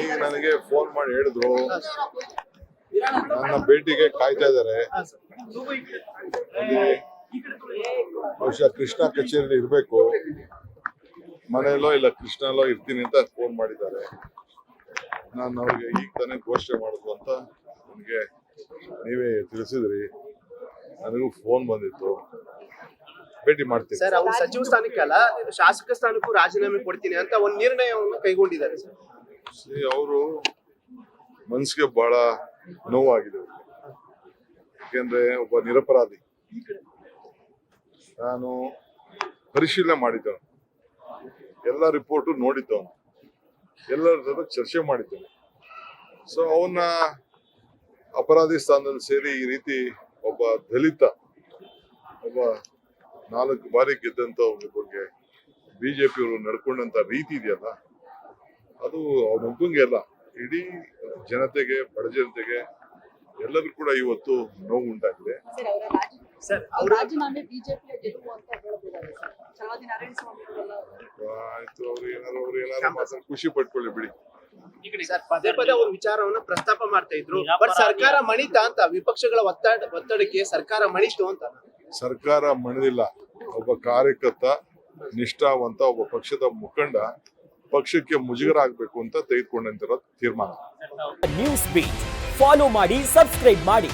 ಈಗ ನನಗೆ ಫೋನ್ ಮಾಡಿ ಹೇಳಿದ್ರು ನನ್ನ ಭೇಟಿಗೆ ಕಾಯ್ತಾ ಇದ್ದಾರೆ. ಅಲ್ಲಿ ಬಹುಶಃ ಕೃಷ್ಣ ಕಚೇರಿಯಲ್ಲಿ ಇರಬೇಕು, ಮನೆಯಲ್ಲೋ ಇಲ್ಲ ಕೃಷ್ಣಲ್ಲೋ ಇರ್ತೀನಿ ಅಂತ ಫೋನ್ ಮಾಡಿದ್ದಾರೆ. ನಾನು ಅವ್ರಿಗೆ ಈಗ ತಾನೇ ಘೋಷಣೆ ಮಾಡಿದ್ರು ಅಂತ ನನಗೆ ನೀವೇ ತಿಳಿಸಿದ್ರಿ. ನನಗೂ ಫೋನ್ ಬಂದಿತ್ತು, ಭೇಟಿ ಮಾಡ್ತೀನಿ. ಸರ್, ಅವ್ರು ಸಚಿವ ಸ್ಥಾನಕ್ಕಲ್ಲ ಶಾಸಕ ಸ್ಥಾನಕ್ಕೂ ರಾಜೀನಾಮೆ ಕೊಡ್ತೀನಿ ಅಂತ ಒಂದು ನಿರ್ಣಯವನ್ನು ಕೈಗೊಂಡಿದ್ದಾರೆ ಸರ್. ಅವರು ಮನಸ್ಸಿಗೆ ಬಹಳ ನೋವಾಗಿದೆ. ಯಾಕೆಂದ್ರೆ ಒಬ್ಬ ನಿರಪರಾಧಿ. ನಾನು ಪರಿಶೀಲನೆ ಮಾಡಿದ್ದೇನೆ, ಎಲ್ಲ ರಿಪೋರ್ಟು ನೋಡಿದ್ದವನು, ಎಲ್ಲರ ಜೊತೆ ಚರ್ಚೆ ಮಾಡಿದ್ದೇನೆ. ಸೊ ಅವನ್ನ ಅಪರಾಧಿ ಸ್ಥಾನದಲ್ಲಿ ಸೇರಿ ಈ ರೀತಿ ಒಬ್ಬ ದಲಿತ, ಒಬ್ಬ 4 ಬಾರಿ ಗೆದ್ದಂತ ಬಗ್ಗೆ ಬಿಜೆಪಿಯವರು ನಡ್ಕೊಂಡಂತ ರೀತಿ ಇದೆಯಲ್ಲ, ಅದು ಅವನೊಬ್ಬಂಗೆ ಅಲ್ಲ, ಇಡೀ ಜನತೆಗೆ, ಬಡ ಜನತೆಗೆ ಎಲ್ಲರಿಗೂ ಕೂಡ ಇವತ್ತು ನೋವು ಉಂಟಾಗಿದೆ. ಸರ್, ರಾಜೀನಾಮೆ ಬಿಜೆಪಿ ಗೆಲುವು ಅಂತ ಹೇಳ್ತಿದ್ದಾರೆ ಸರ್. ಚಲವಾದಿ ನಾರಾಯಣ ಸ್ವಾಮಿ ಅವರೆಲ್ಲ ಆಯ್ತು, ಅವ್ರು ಏನಾರು ಮಾತಾಡಿ ಖುಷಿ ಪಟ್ಕೊಳ್ಳಿ ಬಿಡಿ. ಸರ್, ಪದೇ ಪದೇ ಅವ್ರ ವಿಚಾರವನ್ನ ಪ್ರಸ್ತಾಪ ಮಾಡ್ತಾ ಇದ್ರು. ಬಟ್ ಸರ್ಕಾರ ಮಣಿತಾ ಅಂತ, ವಿಪಕ್ಷಗಳ ಒತ್ತಡಕ್ಕೆ ಸರ್ಕಾರ ಮಣಿತು ಅಂತ. ಸರ್ಕಾರ ಮಣಿದಿಲ್ಲ. ಒಬ್ಬ ಕಾರ್ಯಕರ್ತ, ನಿಷ್ಠಾವಂತ ಒಬ್ಬ ಪಕ್ಷದ ಮುಖಂಡ ಪಕ್ಷಕ್ಕೆ ಮುಜುಗರ ಆಗ್ಬೇಕು ಅಂತ ತೆಗೆದುಕೊಂಡಂತಿರೋ ತೀರ್ಮಾನ. ನ್ಯೂಸ್ ಬೀಟ್ ಫಾಲೋ ಮಾಡಿ, ಸಬ್ಸ್ಕ್ರೈಬ್ ಮಾಡಿ.